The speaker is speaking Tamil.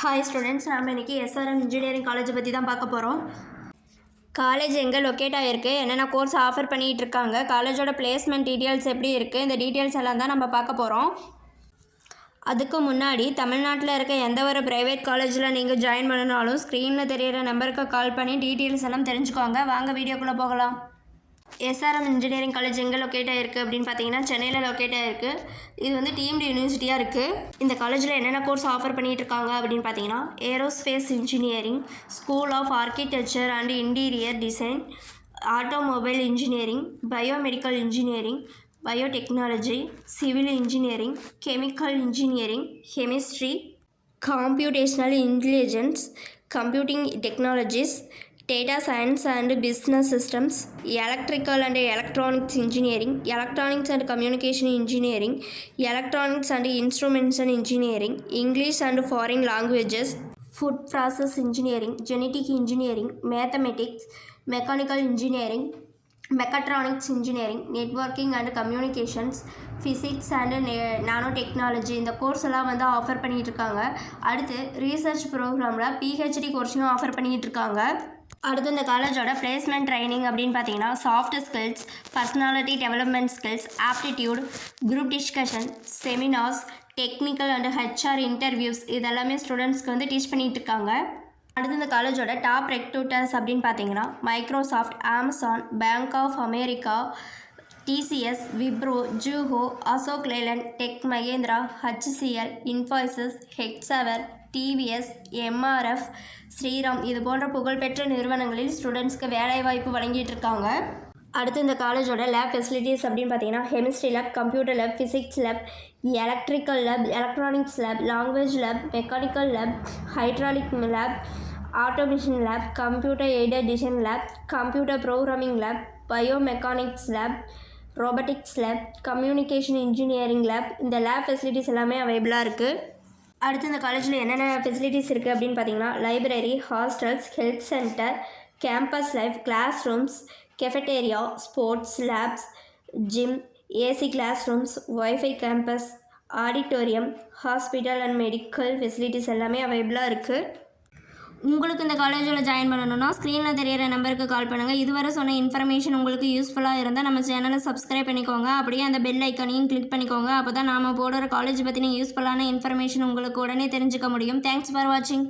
ஹாய் ஸ்டூடெண்ட்ஸ், நம்ம இன்றைக்கி எஸ்ஆர்எம் இன்ஜினியரிங் காலேஜை பற்றி தான் பார்க்க போகிறோம். காலேஜ் எங்கே லொக்கேட் ஆகிருக்கு, என்னென்ன கோர்ஸ் ஆஃபர் பண்ணிகிட்டு இருக்காங்க, காலேஜோட பிளேஸ்மெண்ட் டீட்டெயில்ஸ் எப்படி இருக்குது, இந்த டீட்டெயில்ஸ் எல்லாம் தான் நம்ம பார்க்க போகிறோம். அதுக்கு முன்னாடி தமிழ்நாட்டில் இருக்க எந்த ஒரு ப்ரைவேட் காலேஜில் நீங்கள் ஜாயின் பண்ணனாலும் ஸ்க்ரீனில் தெரியிற நம்பருக்கு கால் பண்ணி டீட்டெயில்ஸ் எல்லாம் தெரிஞ்சுக்கோங்க. வாங்க வீடியோக்குள்ளே போகலாம். எஸ்ஆர்எம் இன்ஜினியரிங் காலேஜ் எங்கே லொக்கேட் ஆகிருக்கு அப்படின்னு பார்த்தீங்கன்னா சென்னையில் லொக்கேட் ஆகிருக்கு. இது வந்து டீம்டு யூனிவர்சிட்டியாக இருக்குது. இந்த காலேஜில் என்னென்ன கோர்ஸ் ஆஃபர் பண்ணிகிட்டு இருக்காங்க அப்படின்னு பார்த்தீங்கன்னா aerospace engineering, school of architecture and interior design, automobile engineering, biomedical engineering, biotechnology, civil engineering, chemical engineering, chemistry, computational intelligence, computing technologies, data science and business systems, electrical and electronics engineering, electronics and communication engineering, electronics and instruments and engineering, English and foreign languages, food process engineering, genetic engineering, mathematics, mechanical engineering, mechatronics engineering, networking and communications, physics and nanotechnology இந்த கோர்ஸ் எல்லாம் வந்து ஆஃபர் பண்ணிகிட்டு இருக்காங்க. அடுத்து ரீசர்ச் ப்ரோக்ராமில் பிஹெச்டி கோர்ஸையும் ஆஃபர் பண்ணிகிட்டு இருக்காங்க. அடுத்து இந்த காலேஜோட பிளேஸ்மெண்ட் ட்ரைனிங் அப்படின்னு பார்த்தீங்கன்னா soft skills, personality development skills, aptitude, group discussion, seminars, technical and HR interviews இதெல்லாமே ஸ்டூடெண்ட்ஸ்க்கு வந்து டீச் பண்ணிகிட்டு இருக்காங்க. அடுத்து இந்த காலேஜோட டாப் ரெக்ரூட்டர்ஸ் அப்படின்னு பார்த்தீங்கன்னா Microsoft, Amazon, bank of America, TCS, Wipro, Zoho, Ashok Leyland, tech Mahindra, HCL, Infosys, Hexaware, TVS, MRF, Shriram இது போன்ற புகழ்பெற்ற நிறுவனங்களில் ஸ்டூடெண்ட்ஸ்க்கு வேலைவாய்ப்பு வழங்கிட்டு இருக்காங்க. அடுத்து இந்த காலேஜோட லேப் ஃபெசிலிட்டிஸ் அப்படின்னு பார்த்தீங்கன்னா chemistry lab, computer lab, physics lab, electrical lab, electronics lab, language lab, mechanical lab, hydraulic lab, automation lab, computer aided design lab, computer programming lab, biomechanics lab, robotics lab, communication engineering lab இந்த லேப் ஃபெசிலிட்டிஸ் எல்லாமே அவைலபிளாக இருக்குது. அடுத்து இந்த காலேஜில் என்னென்ன ஃபெசிலிட்டிஸ் இருக்குது அப்படின்னு பார்த்தீங்கன்னா library, hostels, health centre, campus life, classrooms, cafeteria, sports labs, gym, AC classrooms, wifi campus, auditorium, hospital and medical facilities எல்லாமே அவைலபிளாக இருக்குது. உங்களுக்கு இந்த காலேஜில் ஜாயின் பண்ணணும்னா ஸ்க்ரீனில் தெரியிற நம்பருக்கு கால் பண்ணுங்கள். இதுவரை சொன்ன இன்ஃபர்மேஷன் உங்களுக்கு யூஸ்ஃபுல்லாக இருந்தால் நம்ம சேனலை சப்ஸ்கிரைப் பண்ணிக்கோங்க. அப்படியே அந்த பெல் ஐக்கானையும் கிளிக் பண்ணிக்கோங்க. அப்போ தான் நாம் போடுற காலேஜ் பற்றின யூஸ்ஃபுல்லான இன்ஃபர்மேஷன் உங்களுக்கு உடனே தெரிஞ்சுக்க முடியும். தேங்க்ஸ் ஃபார் வாட்சிங்.